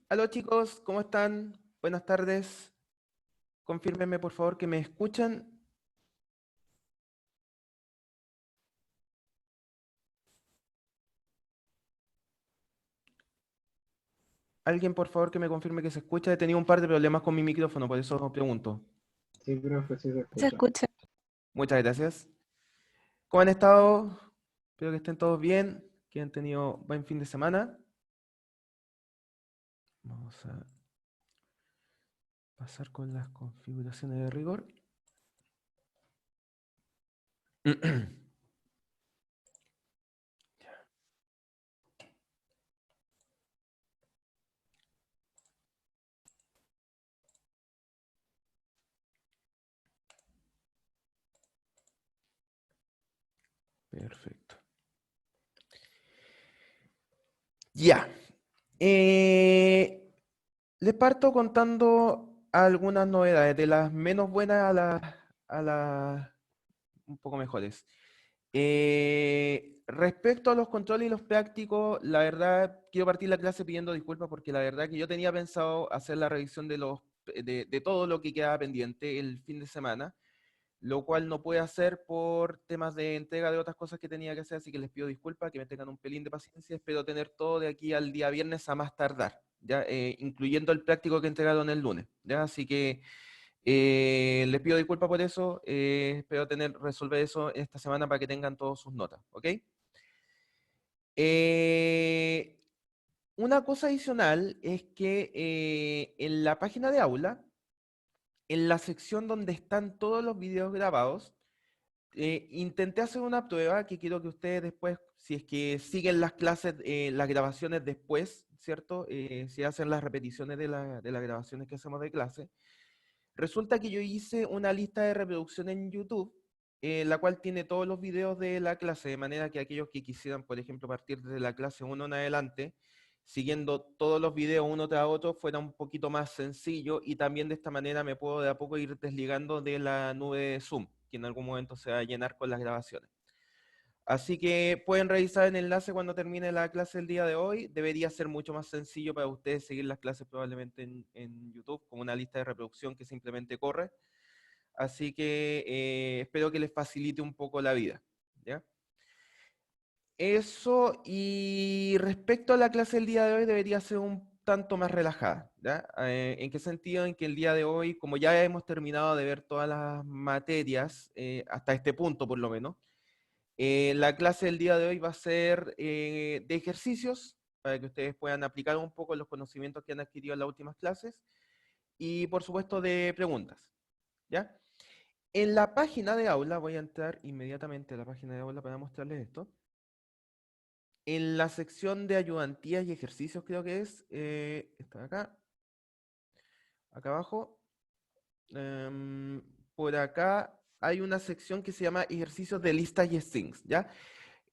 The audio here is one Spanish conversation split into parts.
Aló chicos, ¿cómo están? Buenas tardes. Confírmenme por favor que me escuchan. Alguien por favor que me confirme que se escucha. He tenido un par de problemas con mi micrófono, por eso os pregunto. Sí, profe, sí se Se escucha. escucha. Muchas gracias. ¿Cómo han estado? Espero que estén todos bien, que han tenido buen fin de semana. Vamos a pasar con las configuraciones de rigor. Perfecto. Ya. Les parto contando algunas novedades, de las menos buenas a las un poco mejores. Respecto a los controles y los prácticos, la verdad, quiero partir la clase pidiendo disculpas porque la verdad que yo tenía pensado hacer la revisión de todo lo que quedaba pendiente el fin de semana, lo cual no pude hacer por temas de entrega de otras cosas que tenía que hacer, así que les pido disculpas, que me tengan un pelín de paciencia, espero tener todo de aquí al día viernes a más tardar, ¿ya? Incluyendo el práctico que entregaron el lunes, ¿ya? Así que les pido disculpas por eso, espero resolver eso esta semana para que tengan todas sus notas, ¿ok? Una cosa adicional es que en la página de aula, en la sección donde están todos los videos grabados, intenté hacer una prueba que quiero que ustedes después, si es que siguen las clases, las grabaciones después, ¿cierto? Si hacen las repeticiones de las grabaciones que hacemos de clase. Resulta que yo hice una lista de reproducción en YouTube, la cual tiene todos los videos de la clase, de manera que aquellos que quisieran, por ejemplo, partir desde la clase 1 en adelante, siguiendo todos los videos uno tras otro, fuera un poquito más sencillo y también de esta manera me puedo de a poco ir desligando de la nube de Zoom, que en algún momento se va a llenar con las grabaciones. Así que pueden revisar el enlace cuando termine la clase el día de hoy. Debería ser mucho más sencillo para ustedes seguir las clases probablemente en YouTube, con una lista de reproducción que simplemente corre. Así que espero que les facilite un poco la vida, ¿ya? Eso, y respecto a la clase del día de hoy, debería ser un tanto más relajada, ¿ya? ¿En qué sentido? En que el día de hoy, como ya hemos terminado de ver todas las materias, hasta este punto por lo menos, la clase del día de hoy va a ser de ejercicios, para que ustedes puedan aplicar un poco los conocimientos que han adquirido en las últimas clases, y por supuesto de preguntas, ¿ya? En la página de aula, voy a entrar inmediatamente a la página de aula para mostrarles esto. En la sección de ayudantías y ejercicios, creo que es, está acá abajo. Por acá hay una sección que se llama ejercicios de listas y strings, ¿ya?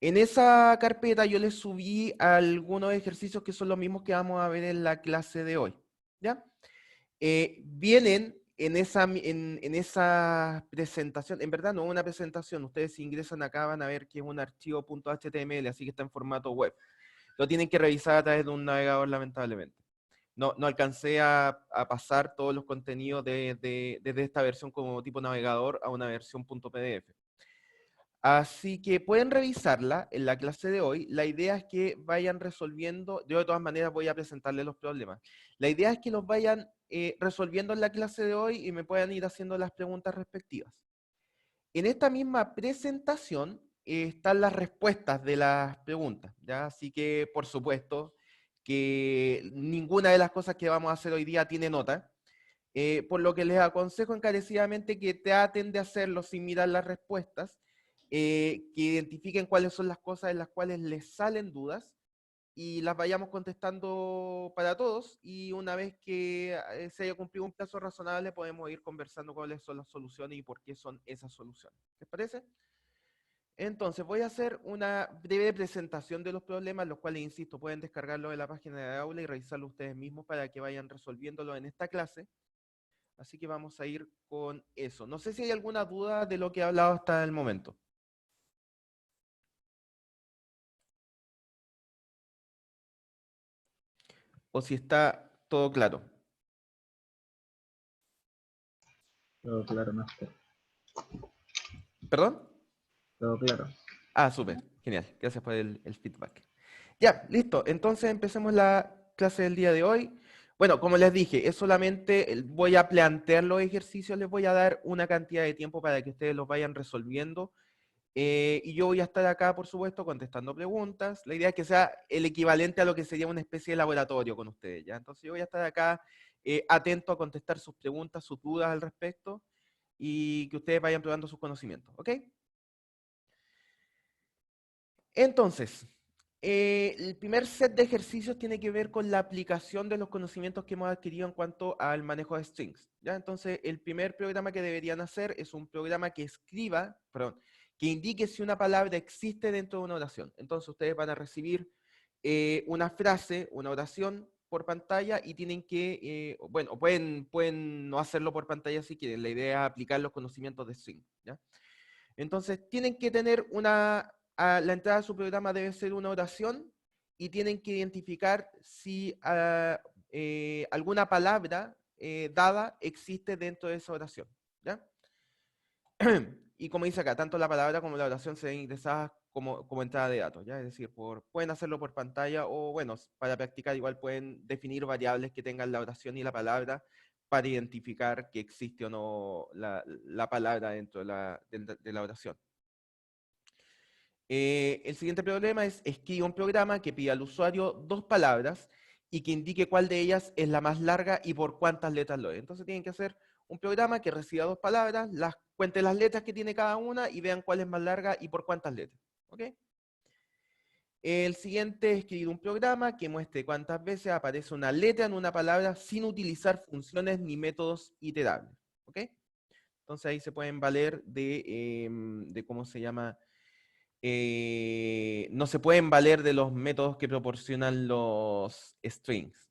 En esa carpeta yo les subí algunos ejercicios que son los mismos que vamos a ver en la clase de hoy, ¿ya? Vienen en esa presentación, en verdad no es una presentación, ustedes si ingresan acá van a ver que es un archivo .html, así que está en formato web. Lo tienen que revisar a través de un navegador, lamentablemente. No alcancé a pasar todos los contenidos desde esta versión como tipo navegador a una versión .pdf. Así que pueden revisarla en la clase de hoy. La idea es que vayan resolviendo, yo de todas maneras voy a presentarles los problemas. La idea es que los vayan resolviendo en la clase de hoy y me puedan ir haciendo las preguntas respectivas. En esta misma presentación están las respuestas de las preguntas, ¿ya? Así que, por supuesto, que ninguna de las cosas que vamos a hacer hoy día tiene nota, por lo que les aconsejo encarecidamente que traten de hacerlo sin mirar las respuestas, que identifiquen cuáles son las cosas en las cuales les salen dudas y las vayamos contestando para todos, y una vez que se haya cumplido un plazo razonable podemos ir conversando cuáles son las soluciones y por qué son esas soluciones. ¿Les parece? Entonces voy a hacer una breve presentación de los problemas, los cuales, insisto, pueden descargarlo de la página de aula y revisarlo ustedes mismos para que vayan resolviéndolo en esta clase. Así que vamos a ir con eso. No sé si hay alguna duda de lo que he hablado hasta el momento. O si está todo claro. Todo claro, Master. ¿Perdón? Todo claro. Ah, súper, genial. Gracias por el feedback. Ya, listo. Entonces empecemos la clase del día de hoy. Bueno, como les dije, es solamente, voy a plantear los ejercicios, les voy a dar una cantidad de tiempo para que ustedes los vayan resolviendo. Y yo voy a estar acá, por supuesto, contestando preguntas. La idea es que sea el equivalente a lo que sería una especie de laboratorio con ustedes, ¿ya? Entonces yo voy a estar acá atento a contestar sus preguntas, sus dudas al respecto y que ustedes vayan probando sus conocimientos, ¿ok? Entonces, el primer set de ejercicios tiene que ver con la aplicación de los conocimientos que hemos adquirido en cuanto al manejo de strings, ¿ya? Entonces, el primer programa que deberían hacer es un programa que escriba, perdón, que indique si una palabra existe dentro de una oración. Entonces, ustedes van a recibir una frase, una oración por pantalla y tienen que, bueno, pueden no hacerlo por pantalla si quieren. La idea es aplicar los conocimientos de string, ¿ya? Entonces, tienen que tener la entrada de su programa debe ser una oración y tienen que identificar si alguna palabra dada existe dentro de esa oración, ¿ya? Y como dice acá, tanto la palabra como la oración se ven ingresadas como entrada de datos, ¿ya? Es decir, pueden hacerlo por pantalla o, bueno, para practicar igual pueden definir variables que tengan la oración y la palabra para identificar que existe o no la palabra dentro de la oración. El siguiente problema es escribe un programa que pida al usuario dos palabras y que indique cuál de ellas es la más larga y por cuántas letras lo es. Entonces tienen que hacer un programa que reciba dos palabras, cuente las letras que tiene cada una y vean cuál es más larga y por cuántas letras. ¿Ok? El siguiente es escribir un programa que muestre cuántas veces aparece una letra en una palabra sin utilizar funciones ni métodos iterables. ¿Ok? Entonces ahí se pueden valer de ¿cómo se llama? No se pueden valer de los métodos que proporcionan los strings.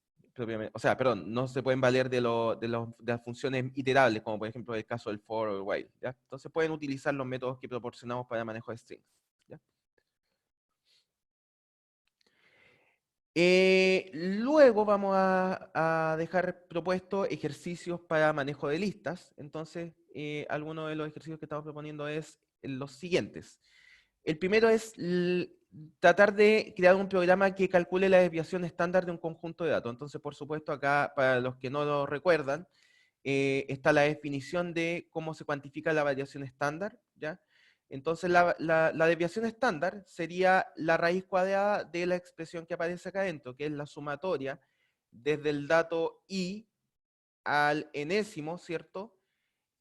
O sea, perdón, no se pueden valer de las funciones iterables, como por ejemplo el caso del for o el while, ¿ya? Entonces pueden utilizar los métodos que proporcionamos para el manejo de strings, ¿ya? Luego vamos a dejar propuestos ejercicios para manejo de listas. Entonces, algunos de los ejercicios que estamos proponiendo es los siguientes. El primero es tratar de crear un programa que calcule la desviación estándar de un conjunto de datos. Entonces, por supuesto, acá, para los que no lo recuerdan, está la definición de cómo se cuantifica la variación estándar, ¿ya? Entonces, la desviación estándar sería la raíz cuadrada de la expresión que aparece acá adentro, que es la sumatoria desde el dato i al enésimo, ¿cierto?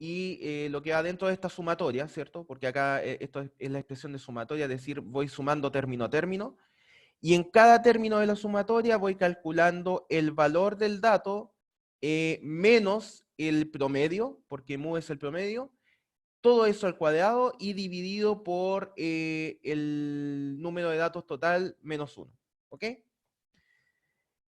Y lo que va dentro de esta sumatoria, ¿cierto? Porque acá esto es la expresión de sumatoria, es decir, voy sumando término a término, y en cada término de la sumatoria voy calculando el valor del dato menos el promedio, porque mu es el promedio, todo eso al cuadrado y dividido por el número de datos total menos 1. ¿Ok?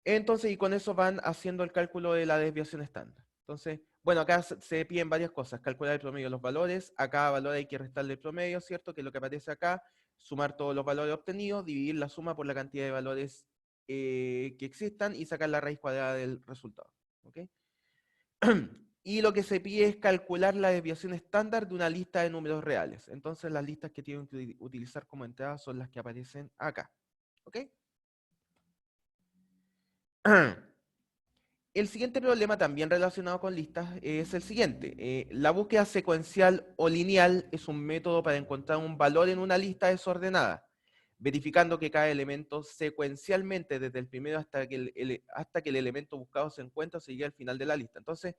Entonces, y con eso van haciendo el cálculo de la desviación estándar. Entonces, bueno, acá se piden varias cosas, calcular el promedio de los valores, a cada valor hay que restarle el promedio, ¿cierto? Que es lo que aparece acá, sumar todos los valores obtenidos, dividir la suma por la cantidad de valores que existan y sacar la raíz cuadrada del resultado. ¿Ok? Y lo que se pide es calcular la desviación estándar de una lista de números reales. Entonces, las listas que tienen que utilizar como entrada son las que aparecen acá. ¿Ok? El siguiente problema, también relacionado con listas, es el siguiente. La búsqueda secuencial o lineal es un método para encontrar un valor en una lista desordenada, verificando que cada elemento secuencialmente desde el primero hasta que el elemento buscado se encuentra o se llegue al final de la lista. Entonces,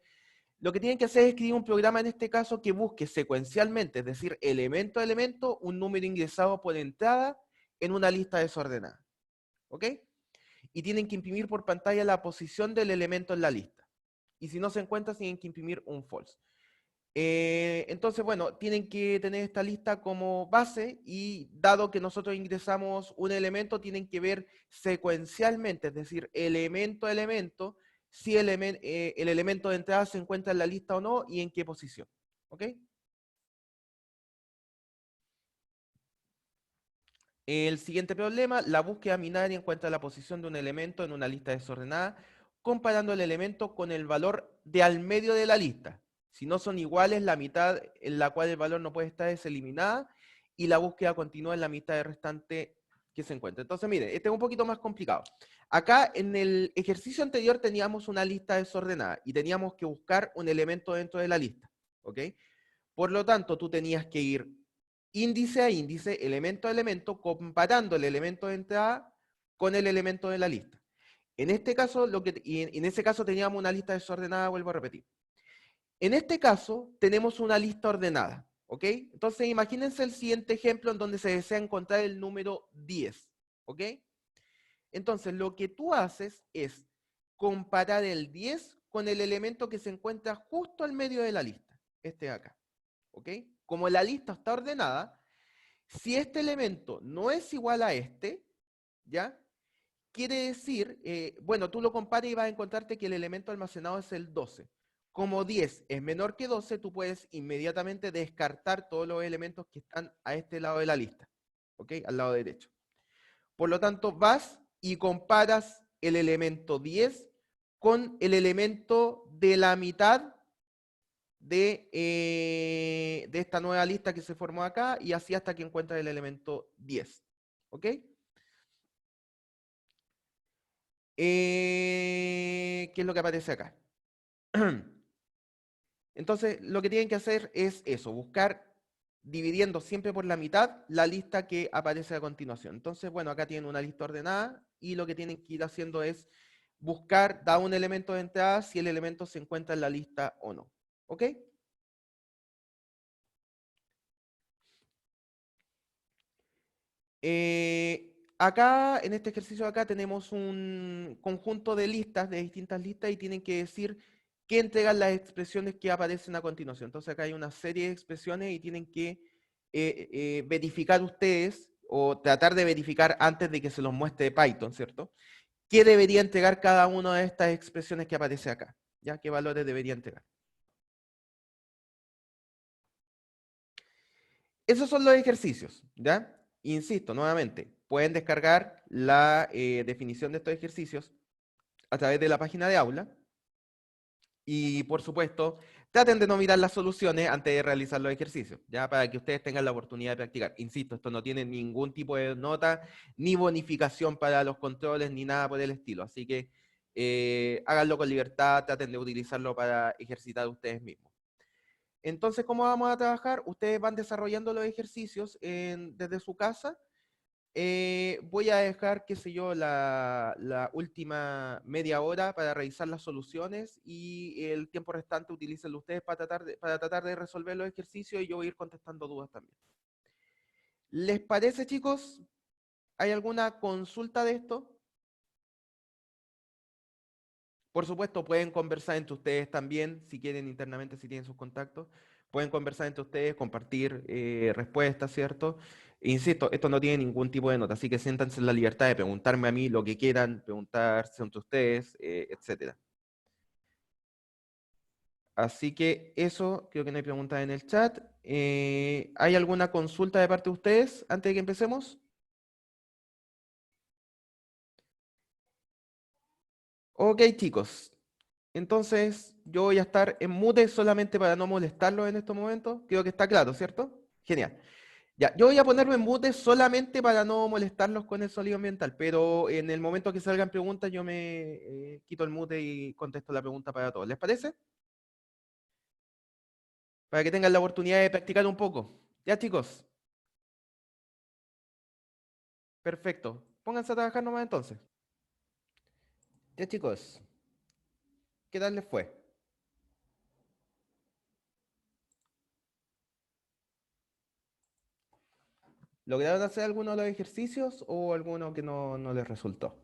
lo que tienen que hacer es escribir un programa en este caso que busque secuencialmente, es decir, elemento a elemento, un número ingresado por entrada en una lista desordenada. ¿Ok? Y tienen que imprimir por pantalla la posición del elemento en la lista. Y si no se encuentra, tienen que imprimir un false. Entonces, bueno, tienen que tener esta lista como base y dado que nosotros ingresamos un elemento, tienen que ver secuencialmente, es decir, elemento a elemento, si el elemento de entrada se encuentra en la lista o no y en qué posición. ¿Ok? El siguiente problema, la búsqueda binaria encuentra la posición de un elemento en una lista desordenada comparando el elemento con el valor de al medio de la lista. Si no son iguales, la mitad en la cual el valor no puede estar es eliminada y la búsqueda continúa en la mitad restante que se encuentra. Entonces, mire, este es un poquito más complicado. Acá en el ejercicio anterior teníamos una lista desordenada y teníamos que buscar un elemento dentro de la lista, ¿ok? Por lo tanto, tú tenías que ir índice a índice, elemento a elemento, comparando el elemento de entrada con el elemento de la lista. En este caso, en ese caso teníamos una lista desordenada, vuelvo a repetir. En este caso, tenemos una lista ordenada, ¿ok? Entonces, imagínense el siguiente ejemplo en donde se desea encontrar el número 10, ¿ok? Entonces, lo que tú haces es comparar el 10 con el elemento que se encuentra justo al medio de la lista, este de acá, ¿ok? Como la lista está ordenada, si este elemento no es igual a este, ¿ya? Quiere decir, bueno, tú lo comparas y vas a encontrarte que el elemento almacenado es el 12. Como 10 es menor que 12, tú puedes inmediatamente descartar todos los elementos que están a este lado de la lista, ¿ok? Al lado derecho. Por lo tanto, vas y comparas el elemento 10 con el elemento de la mitad de esta nueva lista que se formó acá y así hasta que encuentres el elemento 10, ¿ok? ¿Qué es lo que aparece acá? Entonces, lo que tienen que hacer es eso, buscar dividiendo siempre por la mitad la lista que aparece a continuación. Entonces, bueno, acá tienen una lista ordenada y lo que tienen que ir haciendo es buscar, da un elemento de entrada, si el elemento se encuentra en la lista o no. ¿Ok? Acá, en este ejercicio de acá, tenemos un conjunto de listas, de distintas listas, y tienen que decir qué entregan las expresiones que aparecen a continuación. Entonces acá hay una serie de expresiones y tienen que verificar ustedes, o tratar de verificar antes de que se los muestre Python, ¿cierto? ¿Qué debería entregar cada una de estas expresiones que aparece acá? ¿Ya? ¿Qué valores debería entregar? Esos son los ejercicios, ¿ya? Insisto, nuevamente, pueden descargar la definición de estos ejercicios a través de la página de aula y, por supuesto, traten de no mirar las soluciones antes de realizar los ejercicios, ¿ya? Para que ustedes tengan la oportunidad de practicar. Insisto, esto no tiene ningún tipo de nota, ni bonificación para los controles, ni nada por el estilo. Así que háganlo con libertad, traten de utilizarlo para ejercitar ustedes mismos. Entonces, ¿cómo vamos a trabajar? Ustedes van desarrollando los ejercicios desde su casa. Voy a dejar, qué sé yo, la última media hora para revisar las soluciones y el tiempo restante utilícenlo ustedes para tratar de resolver los ejercicios y yo voy a ir contestando dudas también. ¿Les parece, chicos? ¿Hay alguna consulta de esto? Por supuesto, pueden conversar entre ustedes también, si quieren internamente, si tienen sus contactos. Pueden conversar entre ustedes, compartir respuestas, ¿cierto? Insisto, esto no tiene ningún tipo de nota, así que siéntanse en la libertad de preguntarme a mí lo que quieran, preguntarse entre ustedes, etcétera. Así que eso, creo que no hay preguntas en el chat. ¿Hay alguna consulta de parte de ustedes antes de que empecemos? Ok, chicos. Entonces, yo voy a estar en mute solamente para no molestarlos en estos momentos. Creo que está claro, ¿cierto? Genial. Ya, yo voy a ponerme en mute solamente para no molestarlos con el sonido ambiental, pero en el momento que salgan preguntas yo me quito el mute y contesto la pregunta para todos. ¿Les parece? Para que tengan la oportunidad de practicar un poco. Ya, chicos. Perfecto. Pónganse a trabajar nomás entonces. Ya, chicos. ¿Qué tal les fue? ¿Lograron hacer alguno de los ejercicios o alguno que no les resultó?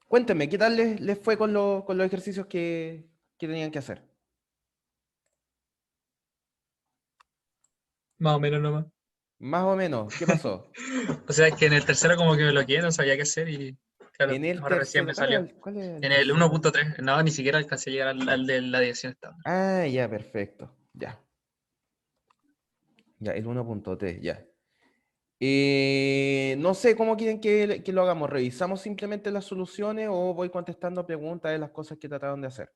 Cuéntenme, ¿qué tal les fue con los ejercicios que tenían que hacer? Más o menos nomás. Más o menos, ¿qué pasó? O sea, es que en el tercero como que me bloqueé, no sabía qué hacer y Claro, En el ahora recién tercero, me salió. cuál es el En el tercero? 1.3, no, ni siquiera alcancé a llegar al de la dirección estándar. Ah, ya, perfecto. Ya. Ya, el 1.3, ya. No sé cómo quieren que lo hagamos. ¿Revisamos simplemente las soluciones o voy contestando preguntas de las cosas que trataron de hacer?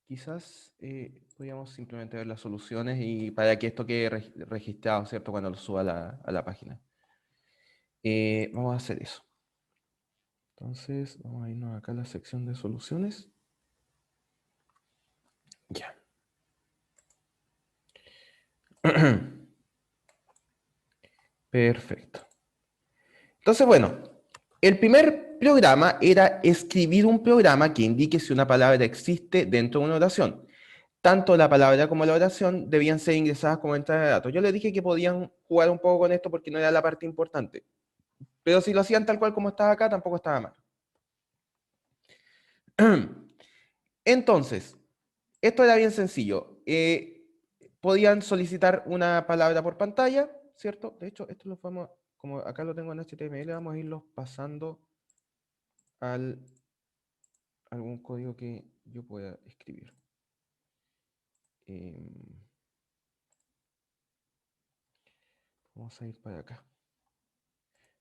Quizás podríamos simplemente ver las soluciones y para que esto quede registrado, ¿cierto? Cuando lo suba a la página. Vamos a hacer eso. Entonces, vamos a irnos acá a la sección de soluciones. Ya. Perfecto. Entonces, bueno, el primer programa era escribir un programa que indique si una palabra existe dentro de una oración. Tanto la palabra como la oración debían ser ingresadas como entrada de datos. Yo les dije que podían jugar un poco con esto porque no era la parte importante. Pero si lo hacían tal cual como estaba acá, tampoco estaba mal. Entonces, esto era bien sencillo. Podían solicitar una palabra por pantalla, ¿cierto? De hecho, esto lo vamos, como acá lo tengo en HTML, vamos a irlos pasando al algún código que yo pueda escribir. Vamos a ir para acá.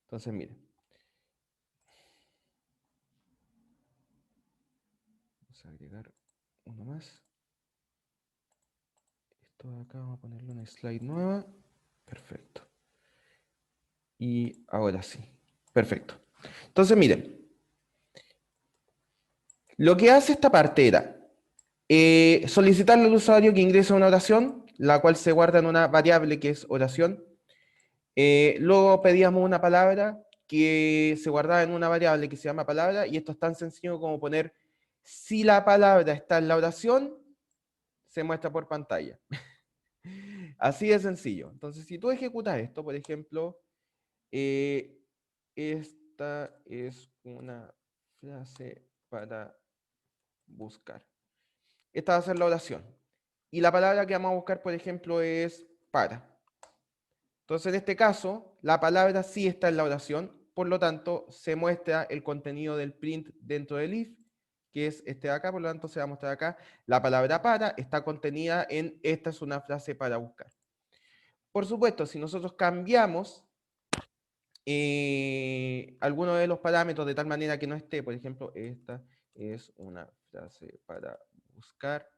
Entonces, miren. Vamos a agregar uno más. Esto de acá vamos a ponerlo en una slide nueva. Perfecto. Y ahora sí. Perfecto. Entonces, miren. Lo que hace esta parte era solicitarle al usuario que ingrese una oración, la cual se guarda en una variable que es oración. Luego pedíamos una palabra que se guardaba en una variable que se llama palabra, y esto es tan sencillo como poner si la palabra está en la oración, se muestra por pantalla. Así de sencillo. Entonces, si tú ejecutas esto, por ejemplo, esta es una frase para buscar. Esta va a ser la oración. Y la palabra que vamos a buscar, por ejemplo, es para. Entonces, en este caso, la palabra sí está en la oración, por lo tanto, se muestra el contenido del print dentro del if, que es este de acá, por lo tanto, se va a mostrar acá. La palabra para está contenida en esta es una frase para buscar. Por supuesto, si nosotros cambiamos alguno de los parámetros de tal manera que no esté, por ejemplo, esta es una frase para buscar,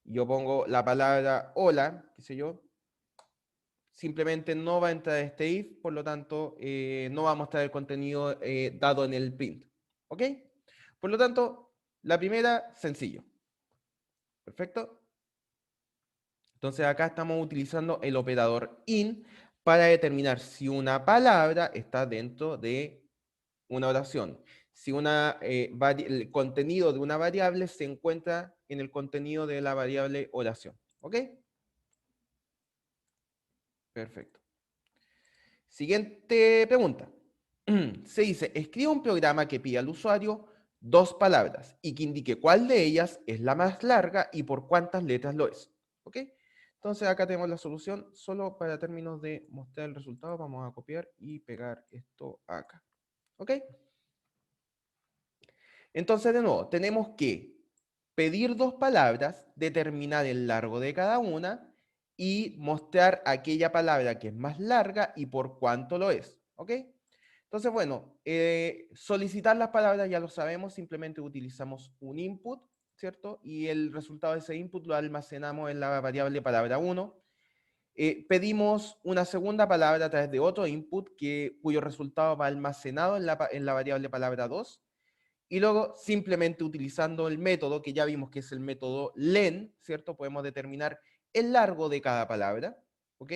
yo pongo la palabra hola, qué sé yo, simplemente no va a entrar este if, por lo tanto, no va a mostrar el contenido dado en el print. ¿Ok? Por lo tanto, la primera, sencillo. Perfecto. Entonces acá estamos utilizando el operador in para determinar si una palabra está dentro de una oración. Si el contenido de una variable se encuentra en el contenido de la variable oración. ¿Ok? Perfecto. Siguiente pregunta. Se dice, escriba un programa que pida al usuario dos palabras y que indique cuál de ellas es la más larga y por cuántas letras lo es. ¿Ok? Entonces acá tenemos la solución. Solo para términos de mostrar el resultado vamos a copiar y pegar esto acá. ¿Ok? Entonces de nuevo, tenemos que pedir dos palabras, determinar el largo de cada una y mostrar aquella palabra que es más larga y por cuánto lo es. ¿Ok? Entonces, bueno, solicitar las palabras ya lo sabemos, simplemente utilizamos un input, ¿cierto? Y el resultado de ese input lo almacenamos en la variable palabra 1. Pedimos una segunda palabra a través de otro input cuyo resultado va almacenado en la variable palabra 2. Y luego, simplemente utilizando el método que ya vimos que es el método len, ¿cierto? Podemos determinar el largo de cada palabra, ¿ok?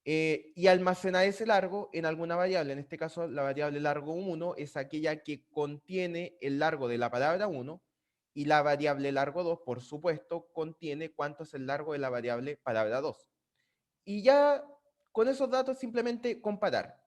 Y almacenar ese largo en alguna variable. En este caso, la variable largo 1 es aquella que contiene el largo de la palabra 1 y la variable largo 2, por supuesto, contiene cuánto es el largo de la variable palabra 2. Y ya con esos datos simplemente comparar.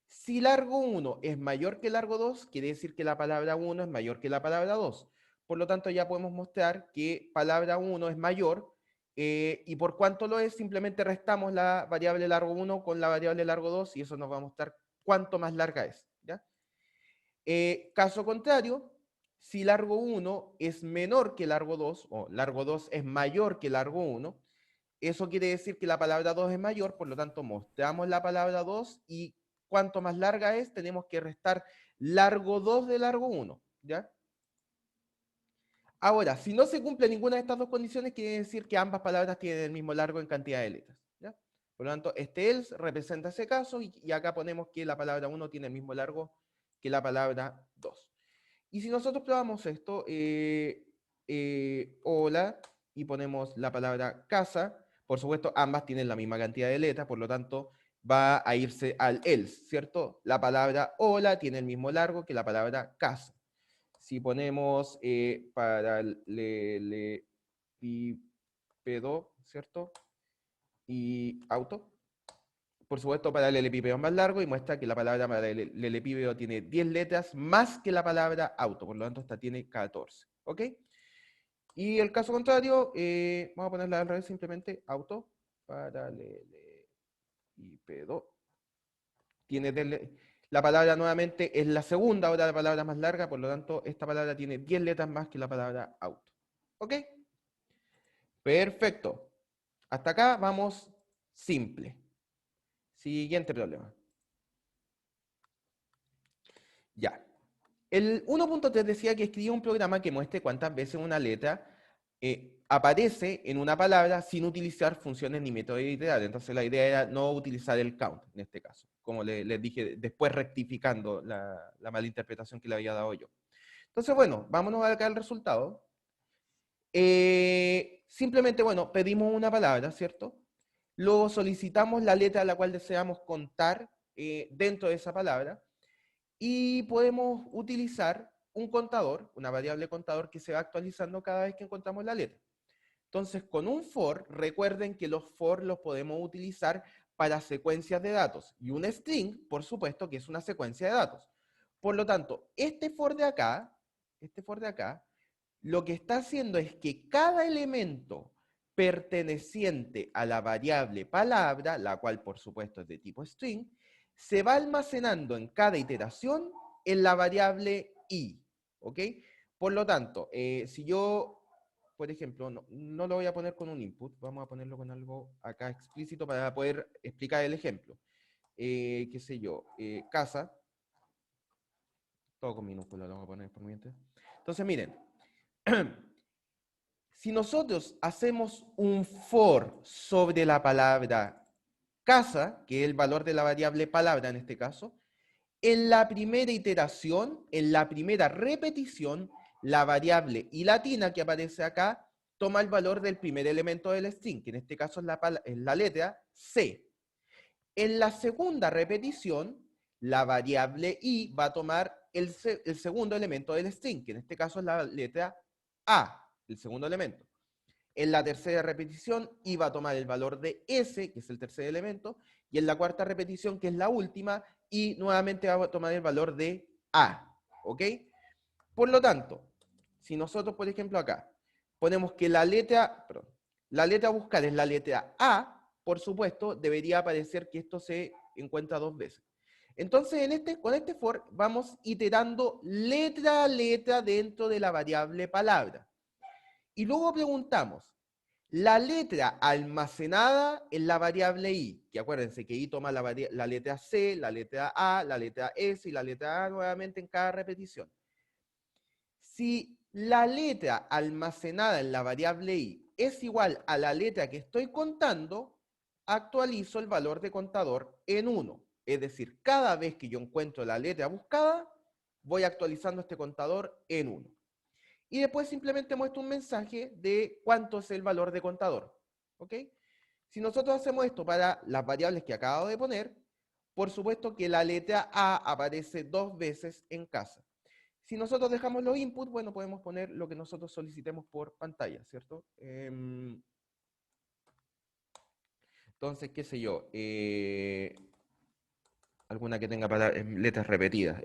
Si largo 1 es mayor que largo 2, quiere decir que la palabra 1 es mayor que la palabra 2. Por lo tanto, ya podemos mostrar que palabra 1 es mayor y por cuánto lo es, simplemente restamos la variable largo 1 con la variable largo 2 y eso nos va a mostrar cuánto más larga es, ¿ya? Caso contrario, si largo 1 es menor que largo 2, o largo 2 es mayor que largo 1, eso quiere decir que la palabra 2 es mayor, por lo tanto mostramos la palabra 2 y cuanto más larga es, tenemos que restar largo 2 de largo 1, ¿ya? Ahora, si no se cumple ninguna de estas dos condiciones, quiere decir que ambas palabras tienen el mismo largo en cantidad de letras, ¿ya? Por lo tanto, este else representa ese caso y acá ponemos que la palabra 1 tiene el mismo largo que la palabra 2. Y si nosotros probamos esto, hola, y ponemos la palabra casa, por supuesto, ambas tienen la misma cantidad de letras, por lo tanto, va a irse al else, ¿cierto? La palabra hola tiene el mismo largo que la palabra casa. Si ponemos paralelepípedo, ¿cierto? Y auto, por supuesto, paralelepípedo es más largo y muestra que la palabra paralelepípedo tiene 10 letras más que la palabra auto, por lo tanto, esta tiene 14, ¿ok? Y el caso contrario, vamos a ponerla al revés, simplemente auto, paralelepípedo, tiene la palabra nuevamente es la segunda ahora la palabra más larga, por lo tanto, esta palabra tiene 10 letras más que la palabra auto, ¿ok? Perfecto. Hasta acá vamos simple. Siguiente problema. Ya. El 1.3 decía que escribía un programa que muestre cuántas veces una letra aparece en una palabra sin utilizar funciones ni métodos literales. Entonces la idea era no utilizar el count en este caso, como les dije, después rectificando la mala interpretación que le había dado yo. Entonces, bueno, vámonos acá al resultado. Simplemente, bueno, pedimos una palabra, ¿cierto? Luego solicitamos la letra a la cual deseamos contar dentro de esa palabra y podemos utilizar un contador, una variable contador que se va actualizando cada vez que encontramos la letra. Entonces, con un for, recuerden que los for los podemos utilizar para secuencias de datos y un string, por supuesto, que es una secuencia de datos. Por lo tanto, este for de acá, lo que está haciendo es que cada elemento perteneciente a la variable palabra, la cual por supuesto es de tipo string, se va almacenando en cada iteración en la variable i, ¿ok? Por lo tanto, si yo, por ejemplo, no lo voy a poner con un input, vamos a ponerlo con algo acá explícito para poder explicar el ejemplo. Qué sé yo, casa, todo con minúsculas lo vamos a poner por mientras. Entonces, miren, si nosotros hacemos un for sobre la palabra casa, que es el valor de la variable palabra en este caso, en la primera iteración, en la primera repetición, la variable i latina que aparece acá toma el valor del primer elemento del string, que en este caso es la letra C. En la segunda repetición, la variable i va a tomar el segundo elemento del string, que en este caso es la letra A, el segundo elemento. En la tercera repetición i va a tomar el valor de S, que es el tercer elemento, y en la cuarta repetición, que es la última, i nuevamente va a tomar el valor de A, ¿ok? Por lo tanto, si nosotros, por ejemplo, acá ponemos que la letra a buscar es la letra A, por supuesto, debería aparecer que esto se encuentra 2 veces. Entonces, con este for vamos iterando letra a letra dentro de la variable palabra. Y luego preguntamos, la letra almacenada en la variable i, que acuérdense que i toma la letra C, la letra A, la letra S y la letra A nuevamente en cada repetición. Si la letra almacenada en la variable i es igual a la letra que estoy contando, actualizo el valor de contador en 1. Es decir, cada vez que yo encuentro la letra buscada, voy actualizando este contador en 1. Y después simplemente muestro un mensaje de cuánto es el valor de contador. ¿Ok? Si nosotros hacemos esto para las variables que acabo de poner, por supuesto que la letra A aparece 2 veces en casa. Si nosotros dejamos los inputs, bueno, podemos poner lo que nosotros solicitemos por pantalla, ¿cierto? Entonces, qué sé yo, alguna que tenga letras repetidas.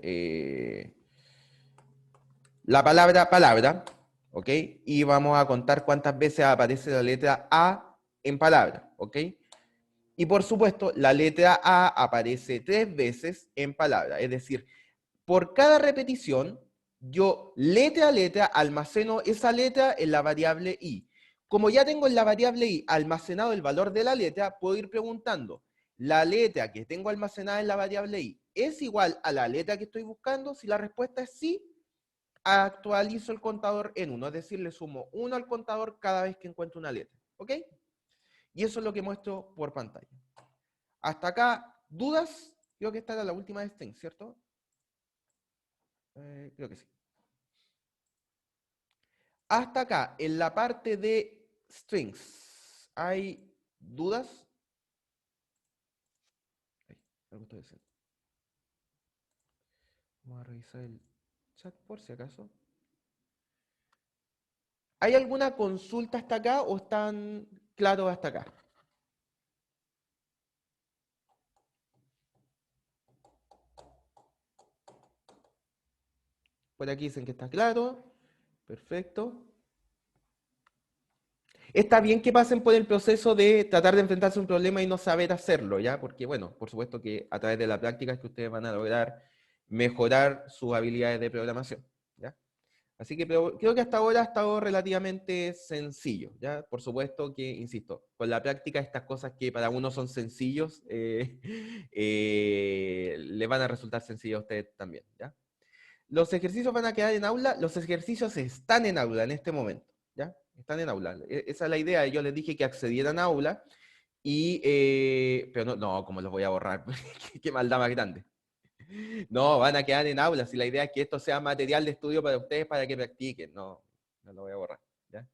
La palabra, ¿ok? Y vamos a contar cuántas veces aparece la letra A en palabra, ¿ok? Y por supuesto, la letra A aparece 3 veces en palabra. Es decir, por cada repetición, yo letra a letra almaceno esa letra en la variable i. Como ya tengo en la variable i almacenado el valor de la letra, puedo ir preguntando, ¿la letra que tengo almacenada en la variable i es igual a la letra que estoy buscando? Si la respuesta es sí, actualizo el contador en 1, es decir, le sumo 1 al contador cada vez que encuentro una letra. ¿Ok? Y eso es lo que muestro por pantalla. Hasta acá, ¿dudas? Creo que esta era la última string, ¿cierto? Creo que sí. Hasta acá, en la parte de strings, ¿hay dudas? Algo estoy haciendo. Vamos a revisar el chat por si acaso. ¿Hay alguna consulta hasta acá o están claros hasta acá? Por aquí dicen que está claro. Perfecto. Está bien que pasen por el proceso de tratar de enfrentarse a un problema y no saber hacerlo, ¿ya? Porque, bueno, por supuesto que a través de la práctica es que ustedes van a lograr mejorar sus habilidades de programación, ¿ya? Así que creo que hasta ahora ha estado relativamente sencillo, ¿ya? Por supuesto que, insisto, con la práctica estas cosas que para uno son sencillos, les van a resultar sencillos a ustedes también, ¿ya? Los ejercicios van a quedar en aula, los ejercicios están en aula en este momento, ¿ya? Están en aula. Esa es la idea, yo les dije que accedieran a aula, pero no, ¿cómo los voy a borrar? Qué maldad más grande. No, van a quedar en aula, si la idea es que esto sea material de estudio para ustedes, para que practiquen, no lo voy a borrar, ¿ya?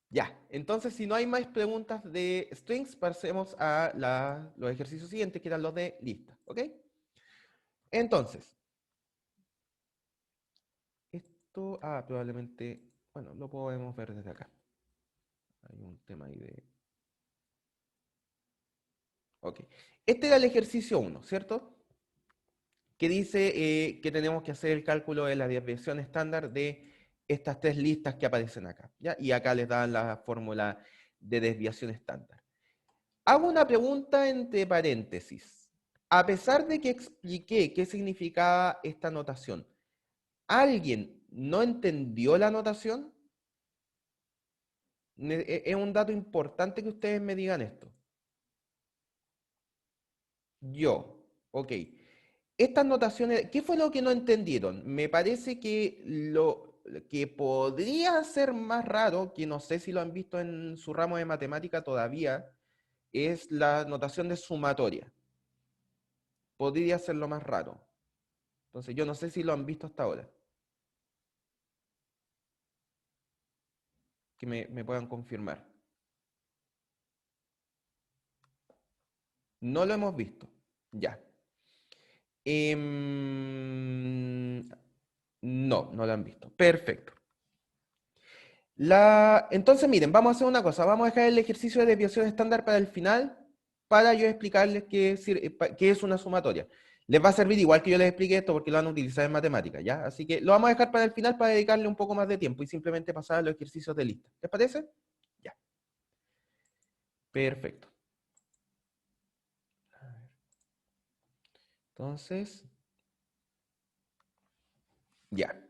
Ya, entonces si no hay más preguntas de strings, pasemos a los ejercicios siguientes, que eran los de lista, ¿ok? Entonces, esto, probablemente, bueno, lo podemos ver desde acá. Hay un tema ahí de... Ok. Este era el ejercicio 1, ¿cierto? Que dice que tenemos que hacer el cálculo de la desviación estándar de estas 3 listas que aparecen acá, ¿ya? Y acá les dan la fórmula de desviación estándar. Hago una pregunta entre paréntesis. A pesar de que expliqué qué significaba esta notación, ¿alguien no entendió la notación? Es un dato importante que ustedes me digan esto. Ok. Estas notaciones, ¿qué fue lo que no entendieron? Me parece que lo que podría ser más raro, que no sé si lo han visto en su ramo de matemática todavía, es la notación de sumatoria. Podría ser lo más raro. Entonces, yo no sé si lo han visto hasta ahora. Que me puedan confirmar. No lo hemos visto. Ya. No lo han visto. Perfecto. Entonces, miren, vamos a hacer una cosa. Vamos a dejar el ejercicio de desviación estándar para el final, para yo explicarles qué es una sumatoria. Les va a servir igual que yo les explique esto, porque lo van a utilizar en matemáticas, ¿ya? Así que lo vamos a dejar para el final para dedicarle un poco más de tiempo y simplemente pasar a los ejercicios de lista. ¿Les parece? Ya. Perfecto. Entonces, ya.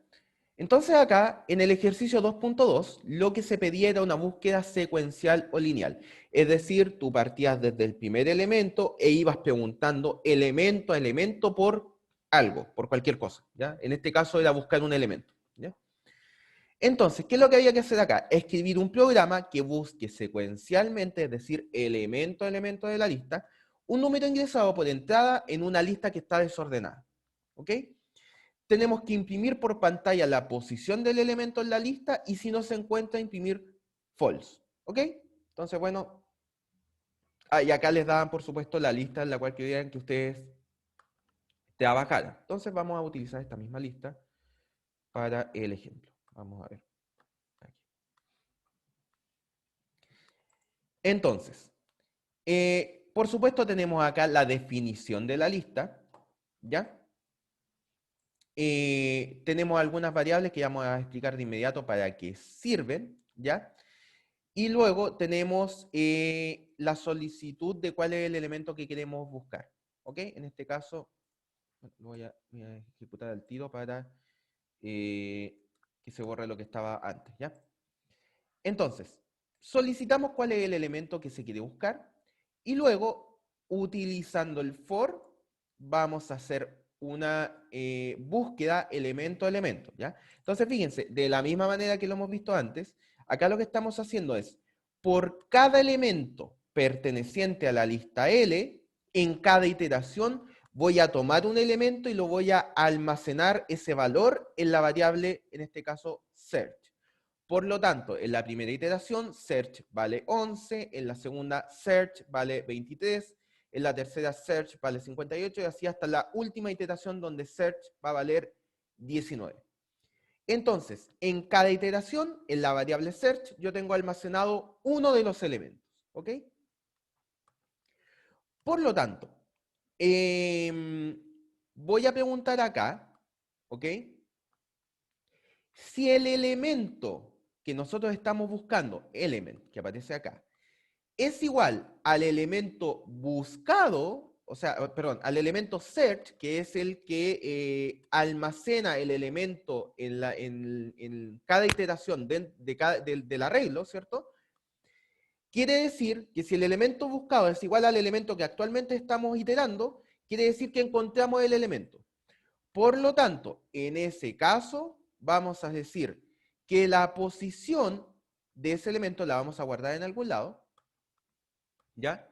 Entonces acá, en el ejercicio 2.2, lo que se pedía era una búsqueda secuencial o lineal. Es decir, tú partías desde el primer elemento e ibas preguntando elemento a elemento por algo, por cualquier cosa, ¿ya? En este caso era buscar un elemento, ¿ya? Entonces, ¿qué es lo que había que hacer acá? Escribir un programa que busque secuencialmente, es decir, elemento a elemento de la lista, un número ingresado por entrada en una lista que está desordenada, ¿ok? Tenemos que imprimir por pantalla la posición del elemento en la lista y si no se encuentra, imprimir false. ¿Ok? Entonces, bueno, y acá les daban, por supuesto, la lista en la cual querían que ustedes trabajaran. Entonces, vamos a utilizar esta misma lista para el ejemplo. Vamos a ver. Aquí. Entonces, por supuesto, tenemos acá la definición de la lista. ¿Ya? Tenemos algunas variables que vamos a explicar de inmediato para qué sirven, ¿ya? Y luego tenemos la solicitud de cuál es el elemento que queremos buscar. ¿Ok? En este caso, voy a ejecutar al tiro para que se borre lo que estaba antes, ¿ya? Entonces, solicitamos cuál es el elemento que se quiere buscar y luego, utilizando el for, vamos a hacer una búsqueda elemento a elemento, ¿ya? Entonces, fíjense, de la misma manera que lo hemos visto antes, acá lo que estamos haciendo es, por cada elemento perteneciente a la lista L, en cada iteración voy a tomar un elemento y lo voy a almacenar ese valor en la variable, en este caso, search. Por lo tanto, en la primera iteración, search vale 11, en la segunda, search vale 23, en la tercera, search vale 58, y así hasta la última iteración donde search va a valer 19. Entonces, en cada iteración, en la variable search, yo tengo almacenado uno de los elementos. ¿Ok? Por lo tanto, voy a preguntar acá, ¿ok? Si el elemento que nosotros estamos buscando, element, que aparece acá, es igual al elemento buscado, o sea, perdón, al elemento search, que es el que almacena el elemento en cada iteración del arreglo, ¿cierto? Quiere decir que si el elemento buscado es igual al elemento que actualmente estamos iterando, quiere decir que encontramos el elemento. Por lo tanto, en ese caso, vamos a decir que la posición de ese elemento la vamos a guardar en algún lado, ¿ya?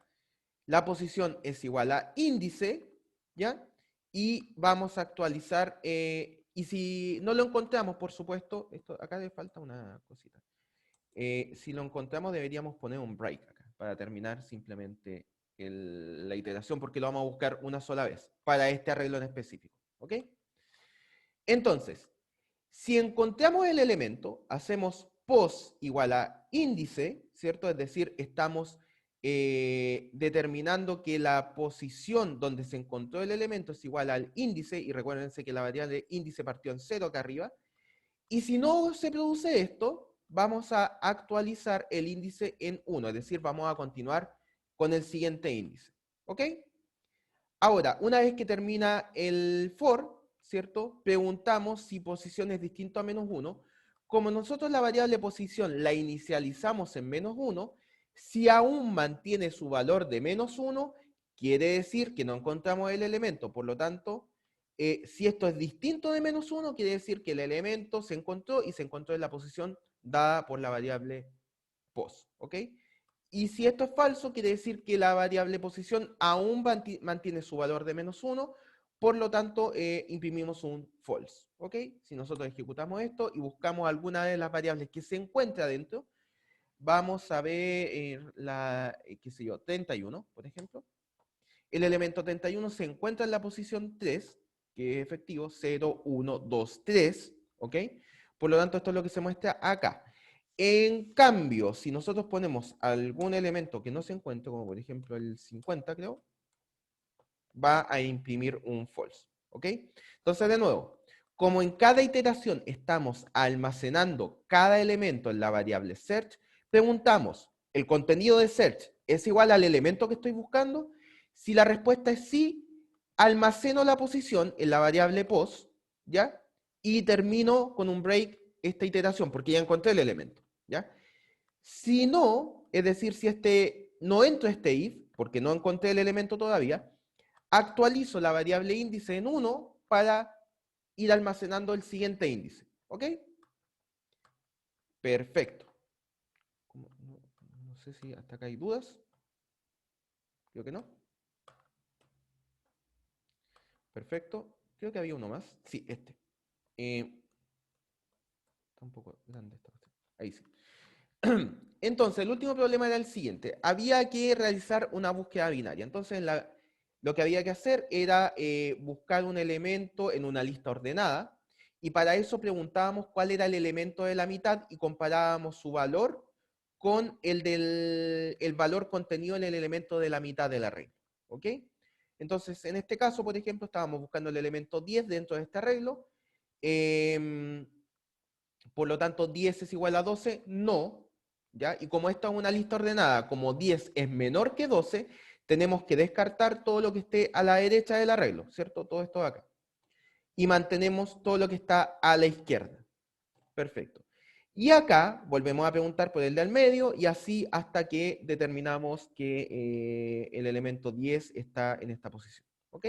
La posición es igual a índice, ¿ya? Y vamos a actualizar, y si no lo encontramos, por supuesto, esto acá le falta una cosita. Si lo encontramos, deberíamos poner un break acá, para terminar simplemente la iteración, porque lo vamos a buscar una sola vez, para este arreglo en específico, ¿ok? Entonces, si encontramos el elemento, hacemos pos igual a índice, ¿cierto? Es decir, estamos determinando que la posición donde se encontró el elemento es igual al índice, y recuérdense que la variable índice partió en 0 acá arriba, y si no se produce esto, vamos a actualizar el índice en 1, es decir, vamos a continuar con el siguiente índice, ¿ok? Ahora, una vez que termina el for, ¿cierto? Preguntamos si posición es distinto a menos 1. Como nosotros la variable posición la inicializamos en menos 1, si aún mantiene su valor de menos 1, quiere decir que no encontramos el elemento. Por lo tanto, si esto es distinto de menos 1, quiere decir que el elemento se encontró y se encontró en la posición dada por la variable pos. ¿Ok? Y si esto es falso, quiere decir que la variable posición aún mantiene su valor de menos 1, por lo tanto, imprimimos un false. ¿Ok? Si nosotros ejecutamos esto y buscamos alguna de las variables que se encuentra dentro, vamos a ver qué sé yo, 31, por ejemplo. El elemento 31 se encuentra en la posición 3, que es efectivo, 0, 1, 2, 3. ¿Ok? Por lo tanto, esto es lo que se muestra acá. En cambio, si nosotros ponemos algún elemento que no se encuentre, como por ejemplo el 50, creo, va a imprimir un false. ¿Ok? Entonces, de nuevo, como en cada iteración estamos almacenando cada elemento en la variable search, preguntamos, ¿el contenido de search es igual al elemento que estoy buscando? Si la respuesta es sí, almaceno la posición en la variable pos, ¿ya? Y termino con un break esta iteración, porque ya encontré el elemento, ¿ya? Si no, es decir, si no entro este if, porque no encontré el elemento todavía, actualizo la variable índice en 1 para ir almacenando el siguiente índice. ¿Ok? Perfecto. No sé si hasta acá hay dudas. Creo que no. Perfecto. Creo que había uno más. Sí, este. Está un poco grande esta cuestión. Ahí sí. Entonces, el último problema era el siguiente. Había que realizar una búsqueda binaria. Entonces, lo que había que hacer era buscar un elemento en una lista ordenada, y para eso preguntábamos cuál era el elemento de la mitad y comparábamos su valor con el valor contenido en el elemento de la mitad del arreglo. ¿Ok? Entonces, en este caso, por ejemplo, estábamos buscando el elemento 10 dentro de este arreglo. Por lo tanto, 10 es igual a 12, no. ¿ya? Y como esta es una lista ordenada, como 10 es menor que 12, tenemos que descartar todo lo que esté a la derecha del arreglo, ¿cierto? Todo esto de acá. Y mantenemos todo lo que está a la izquierda. Perfecto. Y acá volvemos a preguntar por el del medio y así hasta que determinamos que el elemento 10 está en esta posición. ¿Ok?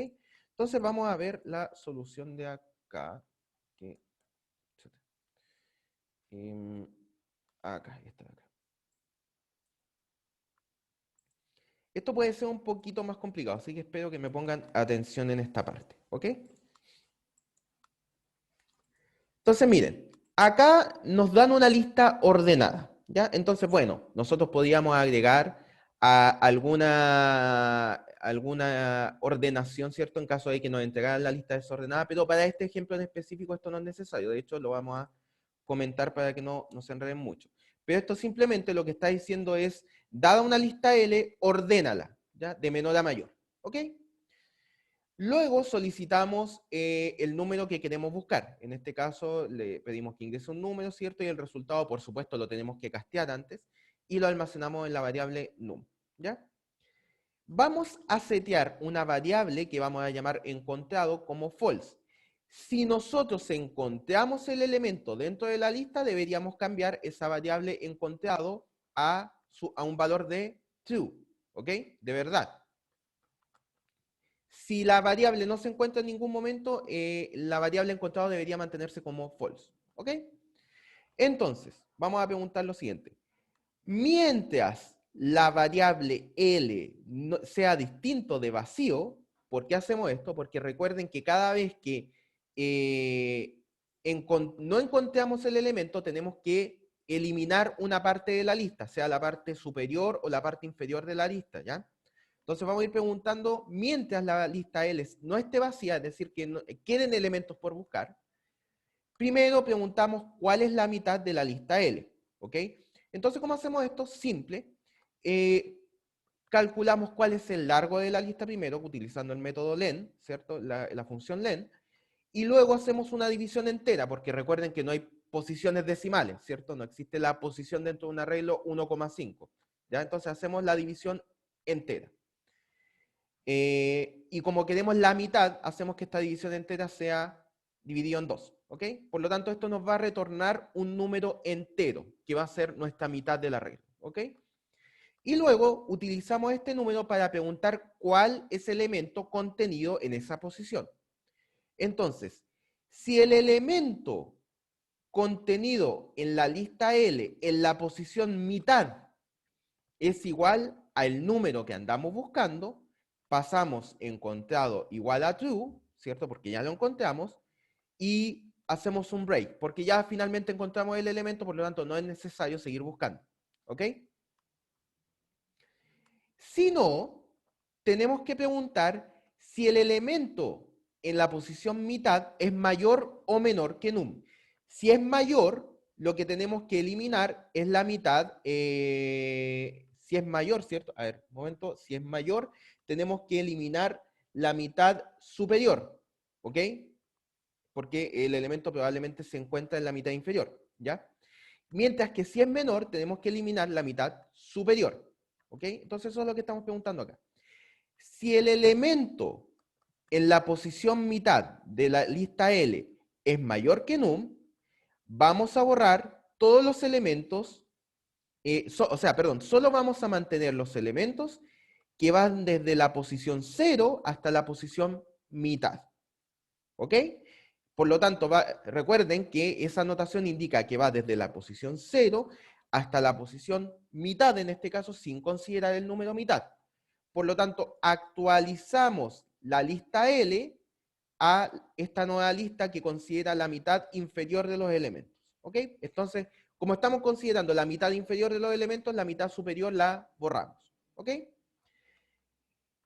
Entonces vamos a ver la solución de acá. Que, acá, esta de acá. Esto puede ser un poquito más complicado, así que espero que me pongan atención en esta parte. ¿Ok? Entonces, miren, acá nos dan una lista ordenada, ¿ya? Entonces, bueno, nosotros podríamos agregar alguna ordenación, ¿cierto? En caso de que nos entregaran la lista desordenada, pero para este ejemplo en específico esto no es necesario. De hecho, lo vamos a comentar para que no se enreden mucho. Pero esto simplemente lo que está diciendo es, dada una lista L, ordénala, ¿ya? De menor a mayor, ¿ok? Luego solicitamos el número que queremos buscar. En este caso le pedimos que ingrese un número, ¿cierto? Y el resultado, por supuesto, lo tenemos que castear antes y lo almacenamos en la variable num, ¿ya? Vamos a setear una variable que vamos a llamar encontrado como false. Si nosotros encontramos el elemento dentro de la lista, deberíamos cambiar esa variable encontrado a un valor de true, ¿ok? De verdad. Si la variable no se encuentra en ningún momento, la variable encontrado debería mantenerse como false. ¿Ok? Entonces, vamos a preguntar lo siguiente. Mientras la variable L sea distinto de vacío, ¿por qué hacemos esto? Porque recuerden que cada vez que no encontramos el elemento, tenemos que eliminar una parte de la lista, sea la parte superior o la parte inferior de la lista, ¿ya? Entonces vamos a ir preguntando, mientras la lista L no esté vacía, es decir, que queden elementos por buscar, primero preguntamos cuál es la mitad de la lista L, ¿ok? Entonces, ¿cómo hacemos esto? Simple. Calculamos cuál es el largo de la lista primero, utilizando el método len, ¿cierto? La función len, y luego hacemos una división entera, porque recuerden que no hay posiciones decimales, ¿cierto? No existe la posición dentro de un arreglo 1,5, ¿ya? Entonces hacemos la división entera. Y como queremos la mitad, hacemos que esta división entera sea dividido en 2, ¿ok? Por lo tanto, esto nos va a retornar un número entero, que va a ser nuestra mitad de la regla, ¿ok? Y luego utilizamos este número para preguntar cuál es el elemento contenido en esa posición. Entonces, si el elemento contenido en la lista L en la posición mitad es igual al número que andamos buscando, pasamos encontrado igual a true, ¿cierto? Porque ya lo encontramos, y hacemos un break, porque ya finalmente encontramos el elemento, por lo tanto no es necesario seguir buscando, ¿ok? Si no, tenemos que preguntar si el elemento en la posición mitad es mayor o menor que num. Si es mayor, lo que tenemos que eliminar es la mitad, si es mayor, ¿cierto? A ver, un momento, si es mayor, tenemos que eliminar la mitad superior, ¿ok? Porque el elemento probablemente se encuentra en la mitad inferior, ¿ya? Mientras que si es menor, tenemos que eliminar la mitad superior, ¿ok? Entonces eso es lo que estamos preguntando acá. Si el elemento en la posición mitad de la lista L es mayor que num, vamos a borrar todos los elementos, solo vamos a mantener los elementos que van desde la posición 0 hasta la posición mitad. ¿Ok? Por lo tanto, recuerden que esa notación indica que va desde la posición 0 hasta la posición mitad, en este caso, sin considerar el número mitad. Por lo tanto, actualizamos la lista L a esta nueva lista que considera la mitad inferior de los elementos. ¿Ok? Entonces, como estamos considerando la mitad inferior de los elementos, la mitad superior la borramos. ¿Ok?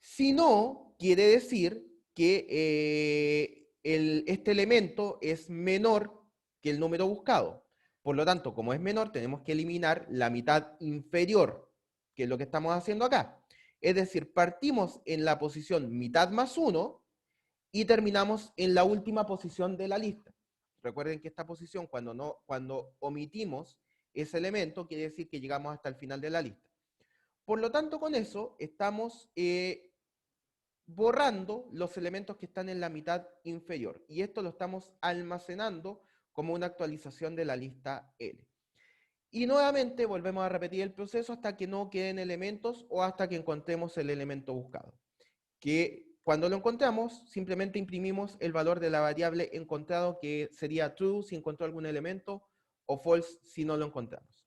Si no, quiere decir que este elemento es menor que el número buscado. Por lo tanto, como es menor, tenemos que eliminar la mitad inferior, que es lo que estamos haciendo acá. Es decir, partimos en la posición mitad más 1 y terminamos en la última posición de la lista. Recuerden que esta posición, cuando omitimos ese elemento, quiere decir que llegamos hasta el final de la lista. Por lo tanto, con eso estamos borrando los elementos que están en la mitad inferior. Y esto lo estamos almacenando como una actualización de la lista L. Y nuevamente volvemos a repetir el proceso hasta que no queden elementos o hasta que encontremos el elemento buscado. Que cuando lo encontramos, simplemente imprimimos el valor de la variable encontrado, que sería true si encontró algún elemento, o false si no lo encontramos.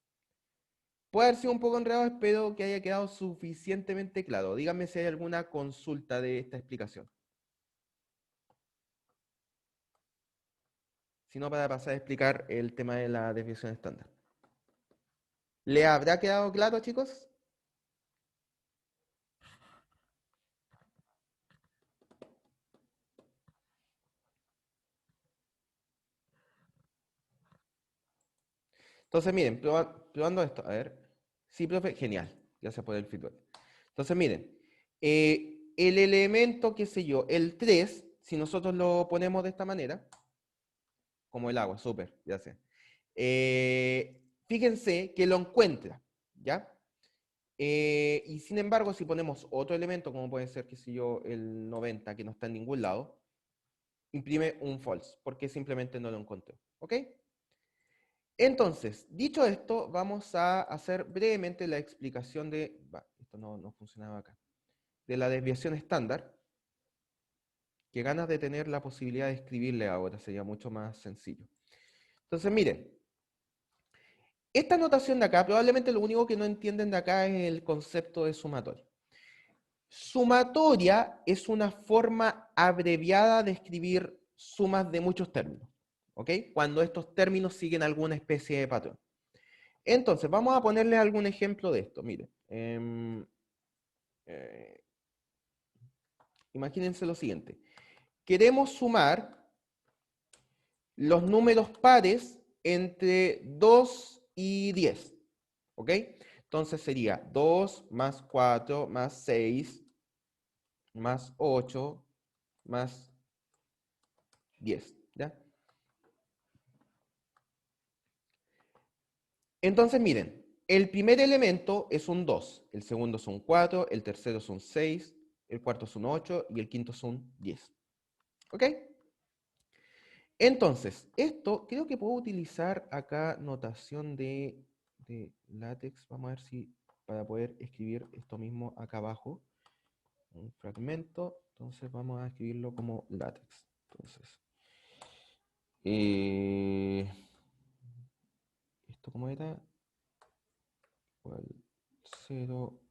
Puede haber sido un poco enredado, espero que haya quedado suficientemente claro. Díganme si hay alguna consulta de esta explicación. Si no, para pasar a explicar el tema de la desviación estándar. ¿Le habrá quedado claro, chicos? Entonces, miren, probando esto. A ver. Sí, profe, genial. Gracias por el feedback. Entonces, miren. El elemento, qué sé yo, el 3, si nosotros lo ponemos de esta manera, como el agua, súper, gracias. Fíjense que lo encuentra, ¿ya? Y sin embargo, si ponemos otro elemento, como puede ser, qué sé yo, el 90, que no está en ningún lado, imprime un false, porque simplemente no lo encontró, ¿ok? Entonces, dicho esto, vamos a hacer brevemente la explicación de, esto no funcionaba acá, de la desviación estándar. Qué ganas de tener la posibilidad de escribirle ahora, sería mucho más sencillo. Entonces, miren, esta notación de acá, probablemente lo único que no entienden de acá es el concepto de sumatoria. Sumatoria es una forma abreviada de escribir sumas de muchos términos, ¿ok? Cuando estos términos siguen alguna especie de patrón. Entonces, vamos a ponerles algún ejemplo de esto. Miren, imagínense lo siguiente. Queremos sumar los números pares entre 2 y 10, ¿ok? Entonces sería 2 más 4 más 6 más 8 más 10, ¿ya? Entonces miren, el primer elemento es un 2, el segundo es un 4, el tercero es un 6, el cuarto es un 8 y el quinto es un 10, ¿ok? Entonces, esto creo que puedo utilizar acá notación de látex. Vamos a ver si para poder escribir esto mismo acá abajo. Un fragmento. Entonces vamos a escribirlo como látex. Entonces, ¿esto cómo era? Igual 0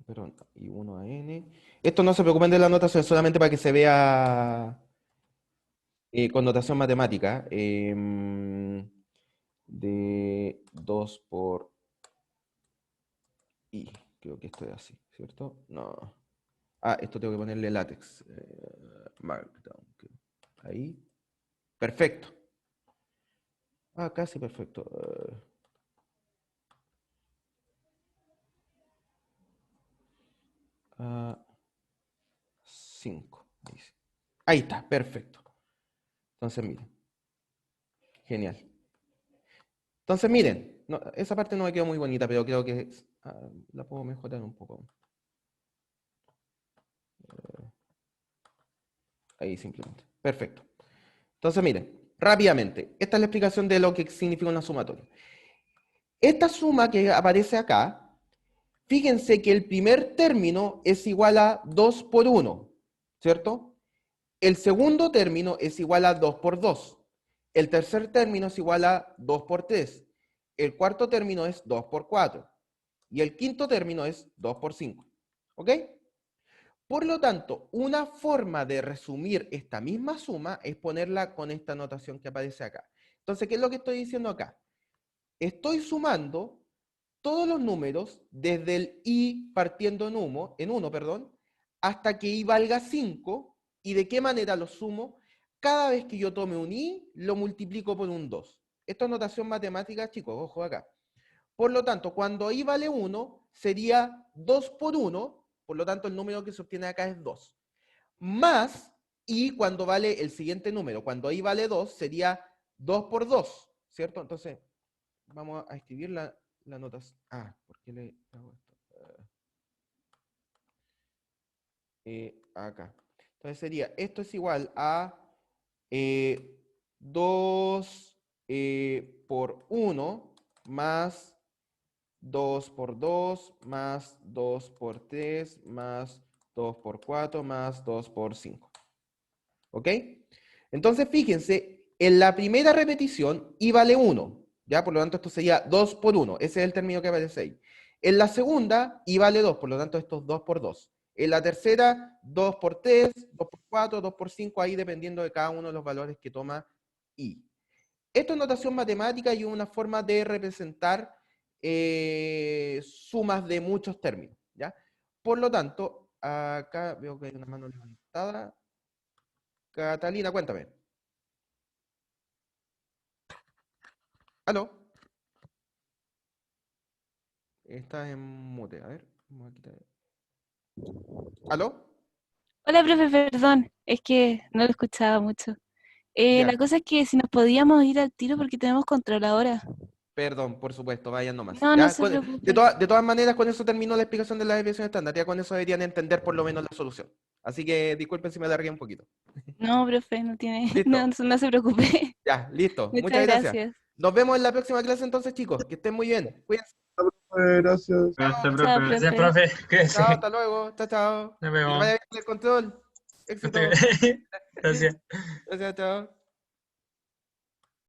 perdón, y 1 a n. Esto no se preocupen de la notación, solamente para que se vea con notación matemática. De 2 por i. Creo que esto es así, ¿cierto? No. Ah, esto tengo que ponerle látex. Markdown. Ahí. Perfecto. Ah, casi perfecto. 5. Ahí está, perfecto. Entonces, miren. Genial. Entonces, miren. No, esa parte no me quedó muy bonita, pero creo que la puedo mejorar un poco. Ahí simplemente. Perfecto. Entonces, miren, rápidamente. Esta es la explicación de lo que significa una sumatoria. Esta suma que aparece acá, fíjense que el primer término es igual a 2 por 1, ¿cierto? El segundo término es igual a 2 por 2. El tercer término es igual a 2 por 3. El cuarto término es 2 por 4. Y el quinto término es 2 por 5. ¿Ok? Por lo tanto, una forma de resumir esta misma suma es ponerla con esta notación que aparece acá. Entonces, ¿qué es lo que estoy diciendo acá? Estoy sumando todos los números desde el i partiendo en 1, hasta que i valga 5. ¿Y de qué manera lo sumo? Cada vez que yo tome un i, lo multiplico por un 2. Esto es notación matemática, chicos, ojo acá. Por lo tanto, cuando i vale 1, sería 2 por 1, por lo tanto el número que se obtiene acá es 2. Más i cuando vale el siguiente número, cuando i vale 2, sería 2 por 2, ¿cierto? Entonces, vamos a escribir la notación. ¿Por qué le hago esto? Acá. Entonces sería, esto es igual a 2 por 1 más 2 por 2 más 2 por 3 más 2 por 4 más 2 por 5. ¿Ok? Entonces, fíjense, en la primera repetición i vale 1. ¿Ya? Por lo tanto, esto sería 2 por 1. Ese es el término que aparece ahí. En la segunda, i vale 2. Por lo tanto, esto es 2 por 2. En la tercera, 2 por 3, 2 por 4, 2 por 5, ahí dependiendo de cada uno de los valores que toma i. Esto es notación matemática y una forma de representar sumas de muchos términos, ¿ya? Por lo tanto, acá veo que hay una mano levantada. Catalina, cuéntame. ¿Aló? Estás en mute, a ver. Vamos a quitar. ¿Aló? Hola, profe, perdón, es que no lo escuchaba mucho. Ya. La cosa es que si nos podíamos ir al tiro porque tenemos controladora. Perdón, por supuesto, vayan nomás. No, no ¿Ya? se De, preocupe. de todas maneras, con eso termino la explicación de la desviación estándar. Ya con eso deberían entender por lo menos la solución. Así que disculpen si me alargué un poquito. No, profe, no tiene, no, Listo. no se preocupe. Ya, listo. Muchas Muchas gracias. gracias. Nos vemos en la próxima clase entonces, chicos. Que estén muy bien. Cuídense. Gracias. Gracias, Chao, profe. Gracias, profe. profe. Cuídese. Chao, hasta luego. Chao, chao. Nos Que les vemos. vaya bien el control. Éxito. Gracias. Gracias, chao.